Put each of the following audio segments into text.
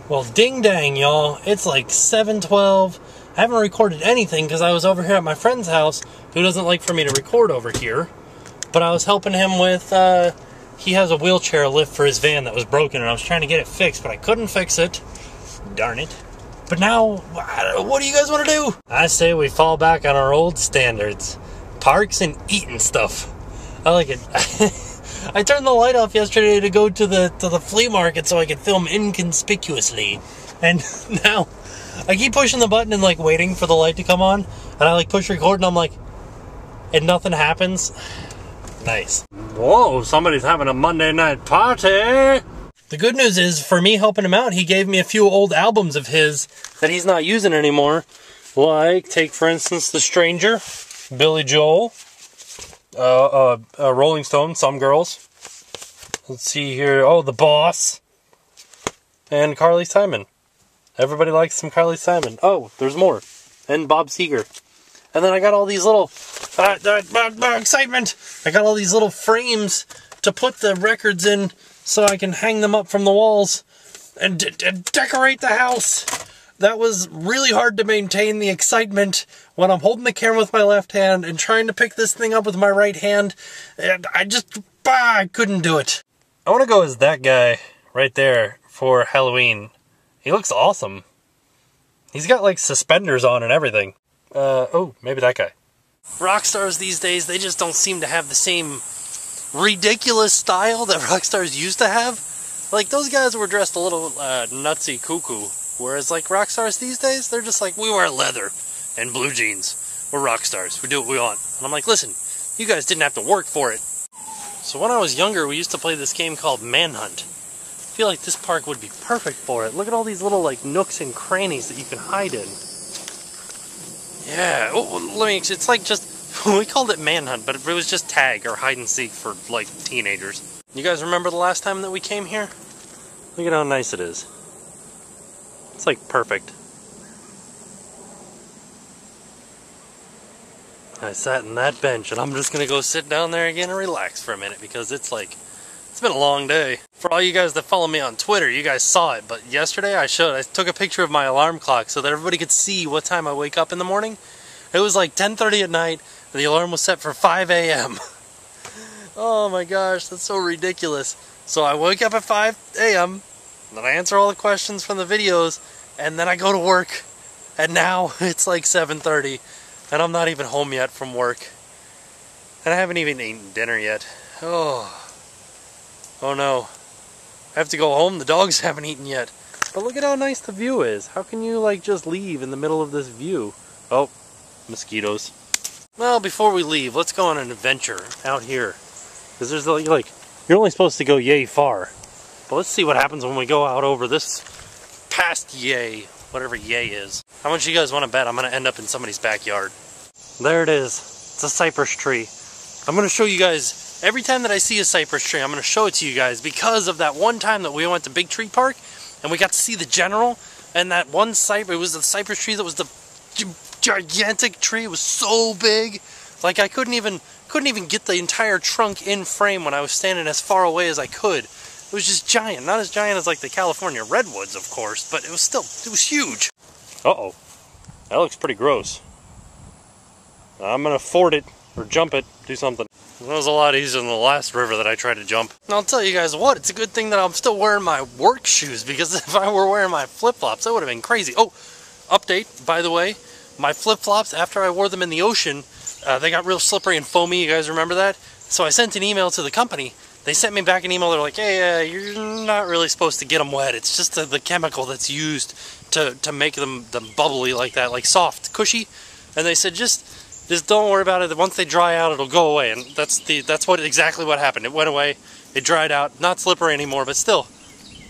Well, ding dang, y'all. It's like 7:12. I haven't recorded anything because I was over here at my friend's house who doesn't like for me to record over here. But I was helping him with, he has a wheelchair lift for his van that was broken, and I was trying to get it fixed, but I couldn't fix it. Darn it. But now, what do you guys want to do? I say we fall back on our old standards. Parks and eating stuff. I like it. I turned the light off yesterday to go to the flea market so I could film inconspicuously. And now, I keep pushing the button and like waiting for the light to come on. And I like push record and I'm like, and nothing happens. Nice. Whoa, somebody's having a Monday night party. The good news is, for me helping him out, he gave me a few old albums of his that he's not using anymore. Like, take for instance, The Stranger, Billy Joel, Rolling Stone, Some Girls. Let's see here. Oh, The Boss. And Carly Simon. Everybody likes some Carly Simon. Oh, there's more. And Bob Seger. And then I got all these little... excitement! I got all these little frames to put the records in so I can hang them up from the walls and decorate the house. That was really hard to maintain the excitement when I'm holding the camera with my left hand and trying to pick this thing up with my right hand. And I couldn't do it. I want to go as that guy right there for Halloween. He looks awesome. He's got like suspenders on and everything. Oh, maybe that guy. Rock stars these days, they just don't seem to have the same ridiculous style that rock stars used to have. Like, those guys were dressed a little nutsy cuckoo. Whereas, like, rock stars these days, they're just like, we wear leather and blue jeans. We're rock stars. We do what we want. And I'm like, listen, you guys didn't have to work for it. So when I was younger, we used to play this game called Manhunt. I feel like this park would be perfect for it. Look at all these little, like, nooks and crannies that you can hide in. Yeah, it's like just, we called it Manhunt, but it was just tag or hide and seek for, like, teenagers. You guys remember the last time that we came here? Look at how nice it is. It's like perfect. I sat in that bench and I'm just gonna go sit down there again and relax for a minute because it's like, it's been a long day. For all you guys that follow me on Twitter, you guys saw it, but yesterday I took a picture of my alarm clock so that everybody could see what time I wake up in the morning. It was like 10:30 at night and the alarm was set for 5 a.m. Oh my gosh, that's so ridiculous. So I wake up at 5 a.m., then I answer all the questions from the videos, and then I go to work. And now it's like 7:30, and I'm not even home yet from work. And I haven't even eaten dinner yet. Oh no. I have to go home, the dogs haven't eaten yet. But look at how nice the view is. How can you like just leave in the middle of this view? Oh, mosquitoes. Well, before we leave, let's go on an adventure out here. Because there's like, you're only supposed to go yay far. But let's see what happens when we go out over this past yay, whatever yay is. How much you guys want to bet I'm going to end up in somebody's backyard? There it is. It's a cypress tree. I'm going to show you guys, every time that I see a cypress tree, I'm going to show it to you guys because of that one time that we went to Big Tree Park and we got to see the general, and that one cypress, it was the cypress tree that was the gigantic tree. It was so big. Like, I couldn't even get the entire trunk in frame when I was standing as far away as I could. It was just giant. Not as giant as like the California redwoods, of course, but it was huge. Uh-oh. That looks pretty gross. I'm gonna ford it, or jump it, do something. That was a lot easier than the last river that I tried to jump. And I'll tell you guys what, it's a good thing that I'm still wearing my work shoes, because if I were wearing my flip-flops, that would have been crazy. Oh, update, by the way, my flip-flops, after I wore them in the ocean, they got real slippery and foamy. You guys remember that? So I sent an email to the company. They sent me back an email. They're like, hey, you're not really supposed to get them wet. It's just the chemical that's used to make them bubbly like that, like soft, cushy. And they said, just don't worry about it. Once they dry out, it'll go away. And that's exactly what happened. It went away. It dried out. Not slippery anymore, but still,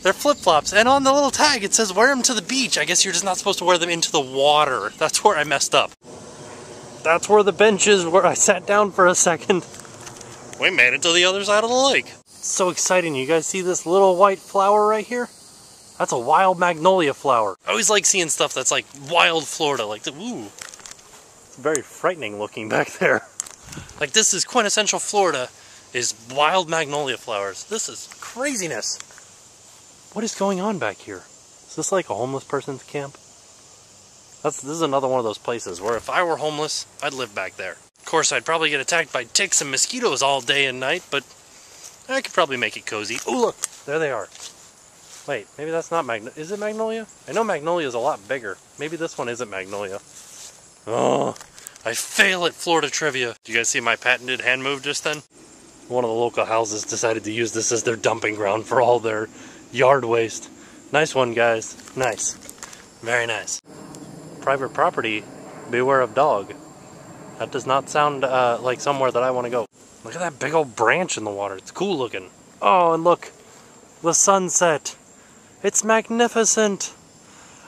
they're flip-flops. And on the little tag, it says wear them to the beach. I guess you're just not supposed to wear them into the water. That's where I messed up. That's where the bench is, where I sat down for a second. We made it to the other side of the lake. It's so exciting. You guys see this little white flower right here? That's a wild magnolia flower. I always like seeing stuff that's like wild Florida. Like, ooh. It's very frightening looking back there. Like, this is quintessential Florida, is wild magnolia flowers. This is craziness. What is going on back here? Is this like a homeless person's camp? This is another one of those places where if I were homeless, I'd live back there. Of course, I'd probably get attacked by ticks and mosquitoes all day and night, but I could probably make it cozy. Oh, look, there they are. Wait, maybe that's not Magnolia. Is it Magnolia? I know Magnolia is a lot bigger. Maybe this one isn't Magnolia. Oh, I fail at Florida trivia. Did you guys see my patented hand move just then? One of the local houses decided to use this as their dumping ground for all their yard waste. Nice one, guys. Nice. Very nice. Private property, beware of dog. That does not sound like somewhere that I want to go. Look at that big old branch in the water. It's cool looking. Oh, and look. The sunset. It's magnificent.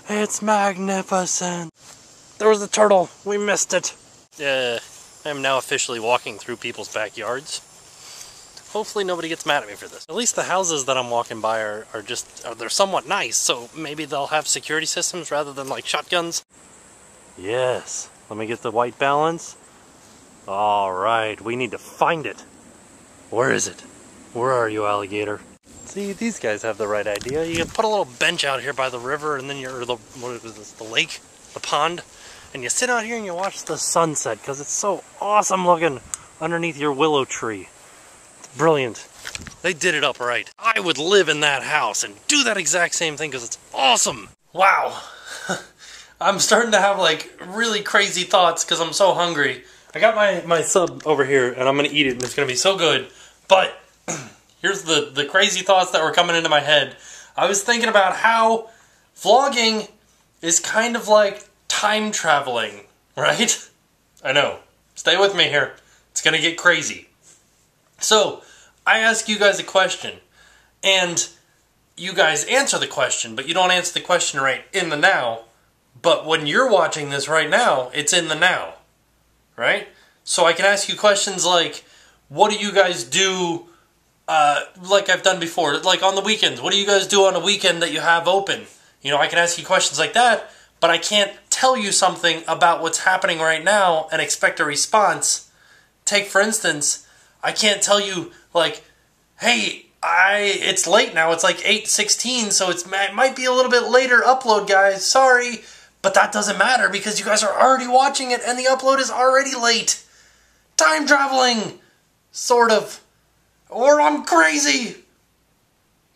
It's magnificent. There was a turtle. We missed it. I am now officially walking through people's backyards. Hopefully nobody gets mad at me for this. At least the houses that I'm walking by they're somewhat nice, so maybe they'll have security systems rather than like shotguns. Yes. Let me get the white balance. Alright, we need to find it. Where is it? Where are you, alligator? See, these guys have the right idea. You can put a little bench out here by the river, and then the lake, the pond, and you sit out here and you watch the sunset, because it's so awesome looking underneath your willow tree. It's brilliant. They did it up right. I would live in that house and do that exact same thing, because it's awesome. Wow. I'm starting to have like really crazy thoughts because I'm so hungry. I got my sub over here and I'm going to eat it and it's going to be so good. But here's the crazy thoughts that were coming into my head. I was thinking about how vlogging is kind of like time traveling, right? I know. Stay with me here. It's going to get crazy. So, I ask you guys a question and you guys answer the question, but you don't answer the question right in the now. But when you're watching this right now, it's in the now, right? So I can ask you questions like, what do you guys do, like I've done before, like on the weekends? What do you guys do on a weekend that you have open? You know, I can ask you questions like that, but I can't tell you something about what's happening right now and expect a response. Take, for instance, I can't tell you, like, hey, it's late now, it's like 8:16, so it might be a little bit later upload, guys, sorry. But that doesn't matter because you guys are already watching it and the upload is already late. Time traveling! Sort of. Or I'm crazy!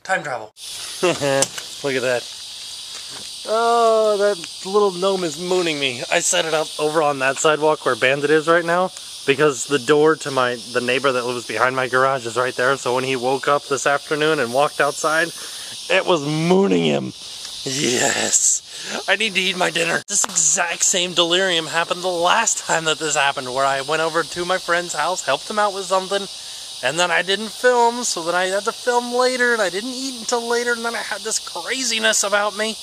Time travel. Look at that. Oh, that little gnome is mooning me. I set it up over on that sidewalk where Bandit is right now because the door to the neighbor that lives behind my garage is right there. So when he woke up this afternoon and walked outside, it was mooning him. Yes! I need to eat my dinner. This exact same delirium happened the last time that this happened, where I went over to my friend's house, helped him out with something, and then I didn't film, so then I had to film later, and I didn't eat until later, and then I had this craziness about me.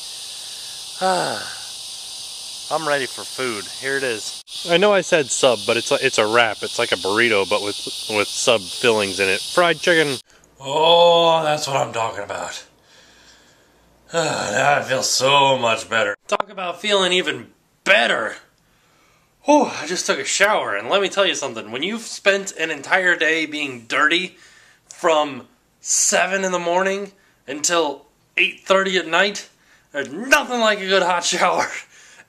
I'm ready for food. Here it is. I know I said sub, but it's a wrap. It's like a burrito, but with sub fillings in it. Fried chicken. Oh, that's what I'm talking about. Now I feel so much better. Talk about feeling even better. Whew, I just took a shower, and let me tell you something. When you've spent an entire day being dirty from 7 in the morning until 8:30 at night, there's nothing like a good hot shower.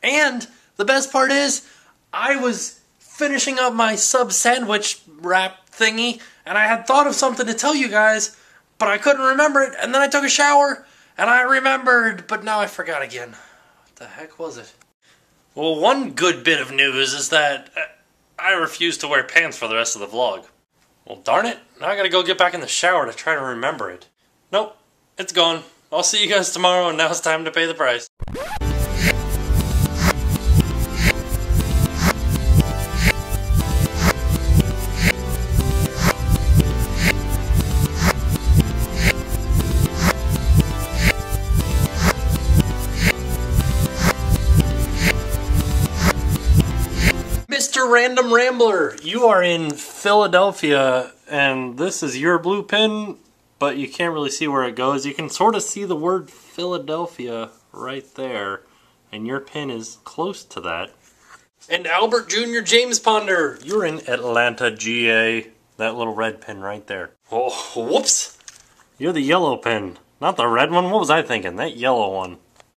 And the best part is, I was finishing up my sub sandwich wrap thingy, and I had thought of something to tell you guys, but I couldn't remember it, and then I took a shower, and I remembered, but now I forgot again. What the heck was it? Well, one good bit of news is that I refuse to wear pants for the rest of the vlog. Well, darn it. Now I gotta go get back in the shower to try to remember it. Nope, it's gone. I'll see you guys tomorrow, and now it's time to pay the price. Mr. Random Rambler, you are in Philadelphia, and this is your blue pin, but you can't really see where it goes. You can sort of see the word Philadelphia right there, and your pin is close to that. And Albert Jr. James Ponder, you're in Atlanta, GA. That little red pin right there. Oh, whoops! You're the yellow pin, not the red one. What was I thinking? That yellow one.